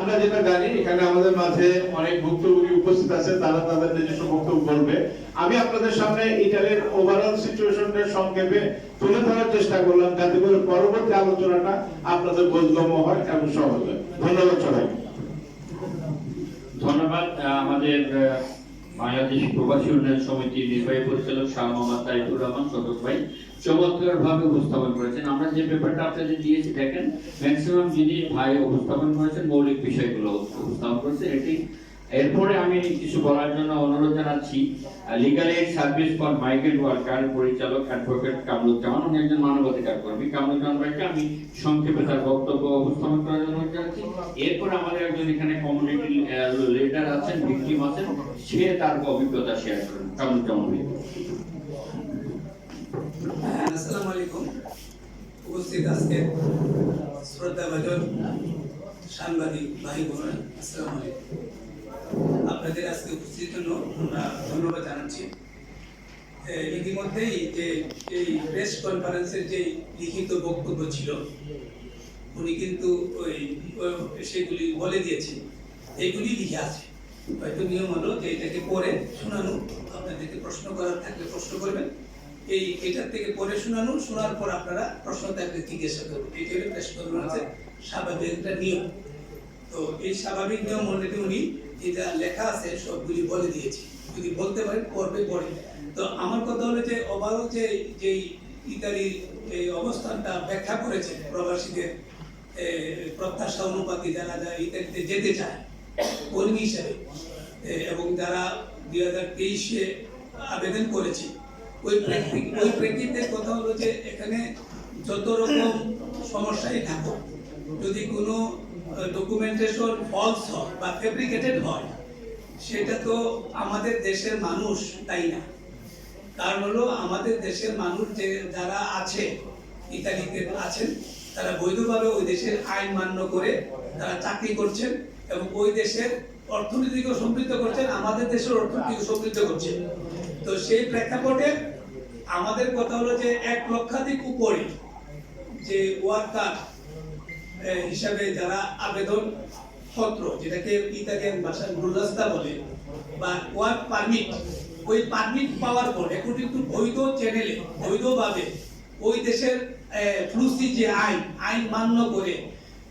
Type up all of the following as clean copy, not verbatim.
আমরা যেটা জানি এখানে আমাদের মাঝে অনেক ভুক্তভোগী উপস্থিত আছে, তারা তাদের নিজস্ব বক্তব্য বলবে। আমি আপনাদের সামনে ইটালির ওভারঅল সিচুয়েশনটা সংক্ষেপে তুলে ধরার চেষ্টা করলাম, যাতে করে পরবর্তী আলোচনাটা আপনাদের বোধগম্য হয় এবং সহজ হয়। ধন্যবাদ সবাই। ধন্যবাদ আমাদের বাংলাদেশ প্রবাসী উন্নয়ন সমিতির নির্বাহী পরিচালক শাহ মোহাম্মদ তাইফুর রহমান সদর ভাই চমৎকার ভাবে উপস্থাপন করেছেন। আমরা যে পেপারটা আপনাদের দিয়েছি দেখেন, ম্যাক্সিমাম যিনি ভাই উপস্থাপন করেছেন মৌলিক বিষয়গুলো উপস্থাপন করেছেন। এটি এরপরে আমি কিছু বলার জন্য অনুরোধ জানাচ্ছি legal aid service for migrant worker পরিচালক অ্যাডভোকেট কামরুজ্জামান, উনি একজন মানবাধিকার কর্মী। কামরুজ্জামান ভাইকে আমি সংক্ষেপে তার বক্তব্য উপস্থাপন করার জন্য জানাচ্ছি। এরপর আমাদের একজন এখানে কমিউনিটি লিডার আছেন, ভিকটিম আছেন, সে তার অভিজ্ঞতা শেয়ার করেন। কামরুজ্জামান ভাই। আসসালামু আলাইকুম। উপস্থিত আজকে শ্রদ্ধাভাজন সাংবাদিক ভাই বোনেরা, আসসালামু আলাইকুম। আপনাদের আজকে উপস্থিতির জন্য আমরা ধন্যবাদ জানাচ্ছি। ইতিমধ্যেই যে এই প্রেস কনফারেন্সের যে লিখিত বক্তব্য ছিল, উনি কিন্তু সেগুলি বলে দিয়েছেন, এইগুলি লিখে আছে। হয়তো নিয়ম হলো যে এটাকে পড়ে শোনানো, আপনাদেরকে প্রশ্ন করার থাকলে প্রশ্ন করবেন, এটার থেকে পড়ে শোনানো, শোনার পর আপনারা প্রশ্ন থাকলে জিজ্ঞাসা করবেন। এই জন্য প্রেস কনফারেন্সের স্বাভাবিক একটা নিয়ম। তো এই স্বাভাবিক নিয়ম অনুযায়ী উনি যেটা লেখা আছে সবগুলি বলে দিয়েছি। যদি বলতে পারেন পড়বে পড়ে। তো আমার কথা হলো যে ওভারঅল যে ইতালির এই অবস্থানটা ব্যাখ্যা করেছে, প্রবাসীদের প্রত্যাশা অনুপাতে যারা ইতালিতে যেতে চায় কর্মী হিসেবে, এবং যারা 2023-এ আবেদন করেছে, ওই প্রেক্ষিতে কথা হলো যে এখানে যত রকম সমস্যাই থাকুক, যদি কোনো ডকুমেন্টেশন ফলস হয় বা ফেব্রিকেটেড হয়, সেটা তো আমাদের দেশের মানুষ তাই না। কারণ হলো আমাদের দেশের মানুষ যে যারা আছে ইতালিতে আছেন, তারা বৈধভাবে ওই দেশের আইন মান্য করে তারা চাকরি করছেন এবং ওই দেশের অর্থনীতিকে সমৃদ্ধ করছেন, আমাদের দেশের অর্থনীতিকে সমৃদ্ধ করছেন। তো সেই প্রেক্ষাপটে আমাদের কথা হলো যে 1 লক্ষাধিক উপরে যে ওয়ার্কার হিসাবে যারা আবেদন পত্র, যেটাকে ইতালিয়ান ভাষায় গুলদাস্তা বলে, বা ওয়ার্ক পারমিট, ওই পারমিট পাওয়ার পর এখন কিন্তু বৈধ চ্যানেলে বৈধভাবে ওই দেশের ফ্লুসি যে আইন মান্য করে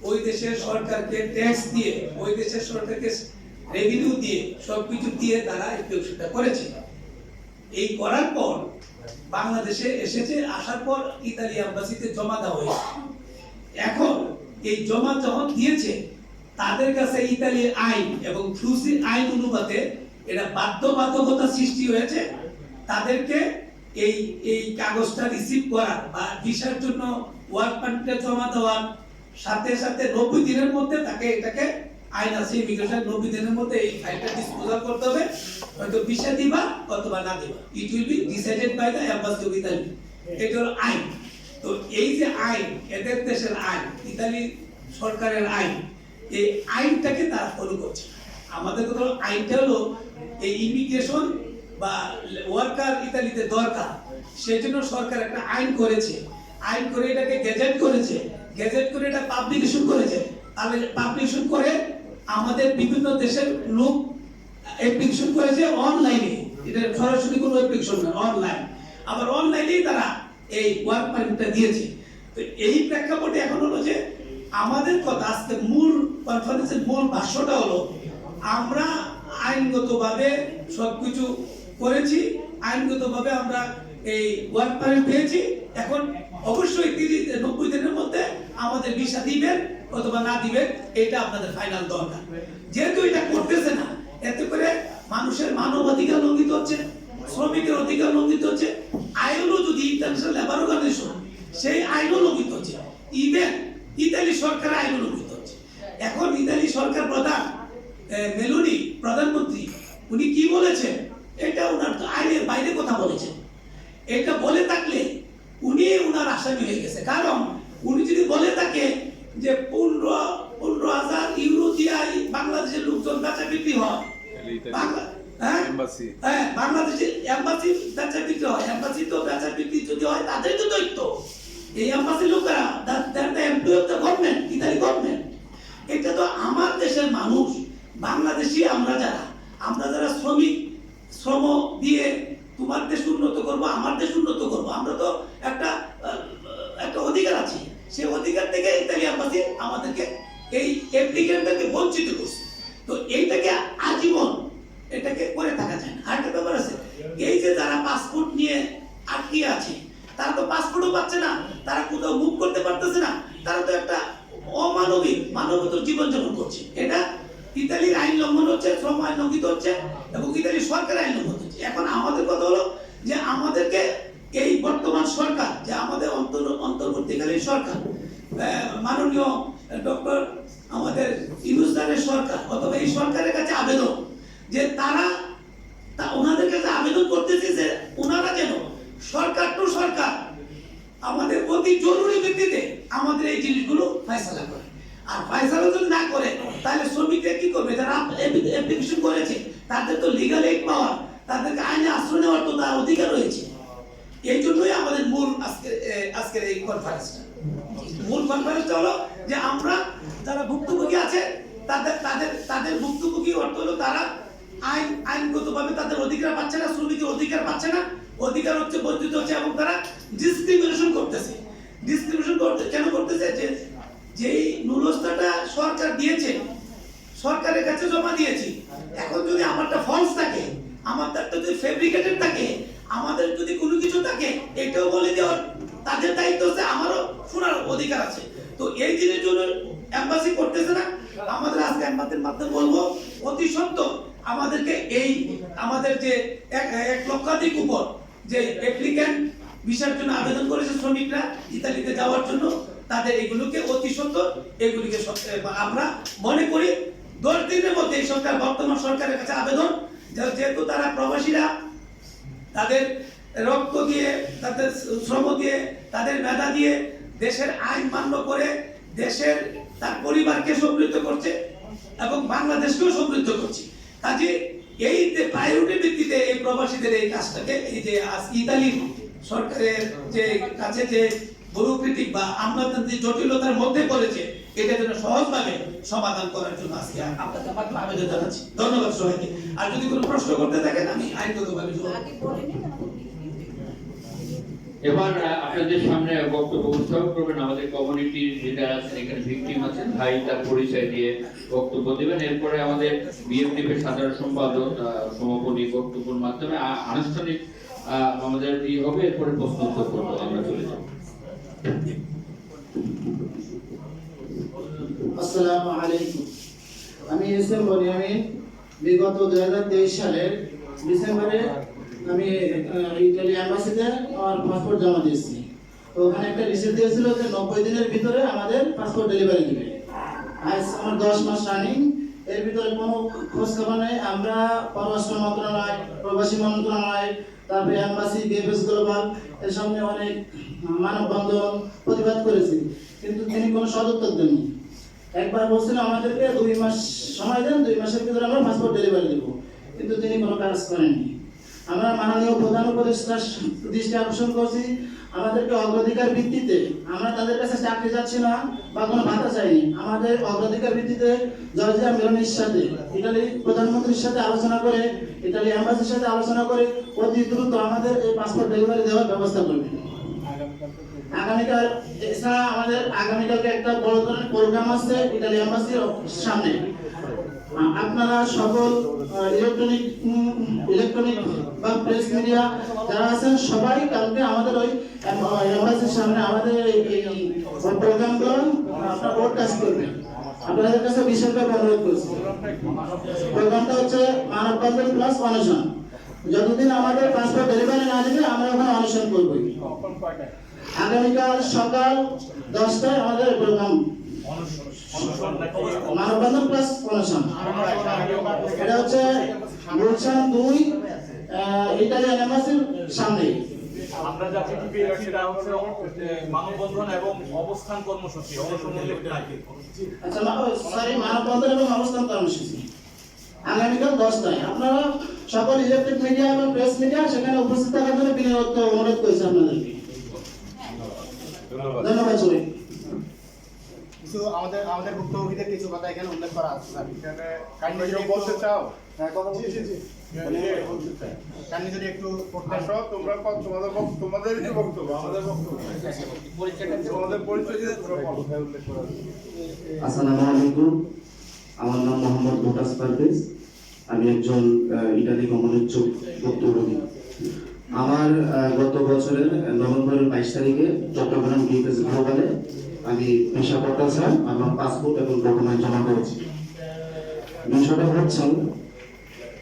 ওই দেশের সরকারকে ট্যাক্স দিয়ে, ওই দেশের সরকারকে রেভিনিউ দিয়ে, সবকিছু দিয়ে তারা সেটা করেছে। এই করার পর বাংলাদেশে এসেছে, আসার পর ইতালি এম্বাসিতে জমা দেওয়া হয়েছে। এখন এই জমা যখন দিয়েছে, তাদের কাছে ইতালির আইন এবং ফ্লুসি আইন অনুপাতে এটা বাধ্যবাধকতা সৃষ্টি হয়েছে তাদেরকে এই কাগজটা রিসিভ করার বা ভিসার জন্য ওয়ার্ক পারমিটে জমা দেওয়ার সাথে সাথে 90 দিনের মধ্যে তাকে এটাকে আইন আছে ইমিগ্রেশন, 90 দিনের মধ্যে এই ফাইলটা ডিসপোজাল করতে হবে, হয়তো ভিসা দিবা অথবা না দিবা। It will be decided by the embassy of Italy. এটা হলো আইন। তো এই যে আইন, এদের দেশের আইন, ইতালি সরকারের আইন, এই আইনটাকে তারা ফলো করছে। আমাদের কথা হলো আইনটা হলো এই ইমিগ্রেশন বা ওয়ার্কার ইতালিতে দরকার, সেজন্য সরকার একটা আইন করেছে, আইন করে এটাকে গেজেট করেছে, গেজেট করে এটা পাবলিকেশন করেছে। তাহলে পাবলিকেশন করে আমাদের বিভিন্ন দেশের লোক অ্যাপ্লিকেশন করেছে অনলাইনে, এটা সরাসরি কোনো অ্যাপ্লিকেশন না, অনলাইন। আবার অনলাইনেই তারা এই ওয়ার্ক পারমিটটা দিয়েছে। তো এই প্রেক্ষাপটে এখন হলো যে আমাদের কথা, আজকে মূল কনফারেন্সের মূল ভাষ্যটা হলো আমরা আইনগতভাবে সবকিছু করেছি, আইনগতভাবে আমরা এই ওয়ার্ক পারমিট পেয়েছি। এখন অবশ্যই 90 দিনের মধ্যে আমাদের ভিসা দিবেন অথবা না দিবেন, এটা আপনাদের ফাইনাল দরকার। যেহেতু এটা করতেছে না, এতে করে মানুষের মানবাধিকার লঙ্ঘিত হচ্ছে, শ্রমিকের অধিকার লঙ্ঘিত হচ্ছে, আইনও যদি ইন্টারন্যাশনাল লেবার অর্গানাইজেশন, সেই আইনও লঙ্ঘিত হচ্ছে, ইভেন ইতালি সরকারের আইনও লঙ্ঘিত হচ্ছে। এখন ইতালি সরকার প্রধান মেলোনি প্রধানমন্ত্রী, উনি কি বলেছেন, এটা ওনার আইনের বাইরে কথা বলেছেন। এটা বলে থাকলে উনি ওনার আসামি হয়ে গেছে। কারণ উনি যদি বলে থাকে যে 15,000 ইউরো দিয়ে বাংলাদেশের লোকজন বেচা বিক্রি হয়, বাংলাদেশের এম্বাসি বেচা বিক্রি হয়, এম্বাসি তো বেচা বিক্রি যদি হয় তাদের তো দায়িত্ব। এই এম্বাসি লোকেরা employee of the government, Italy government. এটা তো আমার দেশের মানুষ, বাংলাদেশি আমরা যারা শ্রমিক, শ্রম দিয়ে তোমার দেশ উন্নত করবো, আমার দেশ উন্নত করবো, আমরা তো একটা অধিকার আছে। সেই অধিকার থেকে ইতালি এম্বাসি আমাদেরকে এই অ্যাপ্লিকেন্টদেরকে বঞ্চিত করছে। তো এইটাকে আজীবন এটাকে করে থাকা যায় না। আরেকটা ব্যাপার আছে, এই যে যারা পাসপোর্ট নিয়ে আটকে আছে, তারা তো পাসপোর্টও পাচ্ছে না, তারা কোথাও মুভ করতে পারতেছে না, তারা তো একটা অমানবিক মানবতর জীবনযাপন করছে। এটা ইতালির আইন লঙ্ঘন হচ্ছে, শ্রম আইন লঙ্ঘিত হচ্ছে এবং ইতালির সরকার আইন লঙ্ঘন হচ্ছে। এখন আমাদের কথা হলো যে আমাদেরকে এই বর্তমান সরকার, যে আমাদের অন্তর্বর্তীকালীন সরকার, মাননীয় ডক্টর আমাদের ইউনূস স্যারের সরকার অথবা এই সরকারের কাছে আবেদন, যে তারা ওনাদের কাছে আবেদন করতেছে যে ওনারা যেন সরকার টু সরকার আমাদের অতি জরুরি ভিত্তিতে আমাদের এই জিনিসগুলো ফয়সালা করে। আর ফয়সালা যদি না করে তাহলে শ্রমিকরা কি করবে? যারা অ্যাপ্লিকেশন করেছে তাদের তো লিগাল এইড পাওয়ার, তাদেরকে আইনে আশ্রয় নেওয়ার তো তার অধিকার রয়েছে। এই জন্যই আমাদের মূল আজকের এই কনফারেন্সটা। মূল কনফারেন্সটা হলো যে আমরা যারা ভুক্তভোগী আছে তাদের ভুক্তভোগী অর্থ হলো তারা আইনগতভাবে তাদের অধিকার পাচ্ছে না, শ্রমিকের অধিকার পাচ্ছে না, অধিকার হচ্ছে বঞ্চিত হচ্ছে এবং তারা ডিসক্রিমিনেশন করতেছে। ডিসক্রিমিনেশন কেন করতেছে? যে যেই নুরস্তাটা সরকার দিয়েছে, সরকারের কাছে জমা দিয়েছি, এখন যদি আমারটা ফলস থাকে, আমারটা যদি ফেব্রিকেটেড থাকে, আমাদের যদি কোনো কিছু থাকে, এটাও বলে দেওয়ার তাদের দায়িত্ব আছে, আমারও শোনার অধিকার আছে। তো এই জিনিসগুলো এমবাসি করতেছে না। আমাদের আজকে এমবাসির মাধ্যমে বলবো অতি সত্বর আমাদেরকে এই আমাদের যে 1 লক্ষাধিক উপর যে অ্যাপ্লিক্যান্ট ভিসার জন্য আবেদন করেছে শ্রমিকরা ইতালিতে যাওয়ার জন্য, তাদের এগুলোকে অতি সত্বর এগুলিকে আমরা মনে করি 10 দিনের মধ্যে এই সরকার, বর্তমান সরকারের কাছে আবেদন, যেহেতু তারা প্রবাসীরা তাদের রক্ত দিয়ে, তাদের শ্রম দিয়ে, তাদের মেধা দিয়ে দেশের আইন মান্য করে দেশের তার পরিবারকে সমৃদ্ধ করছে এবং বাংলাদেশকেও সমৃদ্ধ করছে। কাজে এই যে প্রায়োরিটি ভিত্তিতে এই প্রবাসীদের এই কাজটাকে, এই যে ইতালি সরকারের যে কাছে যে ব্যুরোক্রেটিক বা আমলাতান্ত্রিক জটিলতার মধ্যে পড়েছে, এটা যেন সহজভাবে সমাধান করার জন্য আজকে আপনাদের মাধ্যমে আবেদন জানাচ্ছি। ধন্যবাদ সবাইকে। আর যদি কোনো প্রশ্ন করতে থাকেন আমি আইনগতভাবে জবাব দেব। এবার আপনাদের সামনে বক্তব্য উপস্থাপন করবেন আমাদের কমিউনিটির লিডার আছেন, এখানে ভিকটিম আছেন, ভাই তার পরিচয় দিয়ে বক্তব্য দেবেন। এরপরে আমাদের বিএফডিপি এর সাধারণ সম্পাদক সমাপনী বক্তব্যের মাধ্যমে আনুষ্ঠানিক আমাদের হবে, এরপরে প্রশ্ন উত্তর করবো। আমরা চলে যাব। আসসালামু আলাইকুম। আমি এসএম বনিয়ামিন। বিগত 2023 সালের ডিসেম্বরে আমি ইতালি এম্বাসিতে আমার পাসপোর্ট জমা দিয়েছি। তো ওখানে একটা রিসিপ্ট দিয়েছিল যে 90 দিনের ভিতরে আমাদের পাসপোর্ট ডেলিভারি দিবে। আজ আমার 10 মাস রানিং, এর ভিতরে কোনো খোঁজ খবর নেই। আমরা পররাষ্ট্র মন্ত্রণালয়, প্রবাসী মন্ত্রণালয়, তারপরে এম্বাসি, বিএফএস গ্লোবাল এর সামনে অনেক মানববন্ধন প্রতিবাদ করেছি, কিন্তু তিনি কোনো সদুত্তর দেননি। একবার বলছিল আমাদেরকে 2 মাস সময় দেন, 2 মাসের ভিতরে আমরা পাসপোর্ট ডেলিভারি দেবো, কিন্তু তিনি কোনো কাজ করেননি। আমরা মাননীয় প্রধান উপদেষ্টার দৃষ্টি আকর্ষণ করছি, আমাদেরকে অগ্রাধিকার ভিত্তিতে, আমরা তাদের কাছে চাকরি যাচ্ছি না বা কোনো ভাতা চাইনি, আমাদের অগ্রাধিকার ভিত্তিতে জর্জিয়া মেলোনির সাথে, ইতালি প্রধানমন্ত্রীর সাথে আলোচনা করে, ইতালি এম্বাসির সাথে আলোচনা করে অতি দ্রুত আমাদের এই পাসপোর্ট ডেলিভারি দেওয়ার ব্যবস্থা করবে। আগামীকাল এছাড়া আমাদের আগামীকালকে একটা বড় ধরনের প্রোগ্রাম আছে ইতালি এম্বাসির সামনে। আপনারা সকল ইলেকট্রনিক বা প্রেস মিডিয়া যারা আছেন সবাই কালকে আমাদের ওই এম্বাসির সামনে আমাদের এই প্রোগ্রামগুলো আপনারা ব্রডকাস্ট করবেন। আপনাদের কাছে বিশেষভাবে অনুরোধ করছি। প্রোগ্রামটা হচ্ছে মানববন্ধন প্লাস অনশন। যতদিন আমাদের পাসপোর্ট ডেলিভারি না দেবে আমরা ওখানে অনশন করবই। আগামীকাল সকাল 10টায় আমাদের প্রোগ্রাম মানববন্ধন প্লাস অনশন। এটা হচ্ছে গুলশান 2 ইতালিয়ান এম্বাসির সামনে। আমরা যা চিঠি সেটা হচ্ছে মানববন্ধন এবং অবস্থান কর্মসূচি, অনশন উল্লেখ নাই। আচ্ছা, সরি, মানববন্ধন এবং অবস্থান কর্মসূচি আগামীকাল 10টায়। আপনারা সকল ইলেকট্রিক মিডিয়া এবং প্রেস মিডিয়া সেখানে উপস্থিত থাকার জন্য বিনীত অনুরোধ করছি আপনাদেরকে। ধন্যবাদ সবাই। কিছু আমাদের ভুক্তভোগীদের কিছু কথা এখানে উল্লেখ করা আছে স্যার। কাইন্ডলি যদি একটু- বলতে চাও? হ্যাঁ, কথা বলতে চাই। কাইন্ডলি যদি একটু পড়তেন। আসো, তোমরা তোমাদের কি বক্তব্য, আমাদের বক্তব্য তোমাদের পরিচয় দিয়ে তোমরা বলো। আসসালামু আলাইকুম, আমার নাম মোহাম্মদ মোটাস পারভেজ। আমি একজন ইটালি কমিউনিস্ট ভুক্তভোগী। আমার গত বছরের নভেম্বরের 22 তারিখে চট্টগ্রাম ডিএফএস গ্লোবালে আমি ভিসা পত্র এবং পাসপোর্ট এবং ডকুমেন্ট জমা করেছি। বিষয়টা হচ্ছে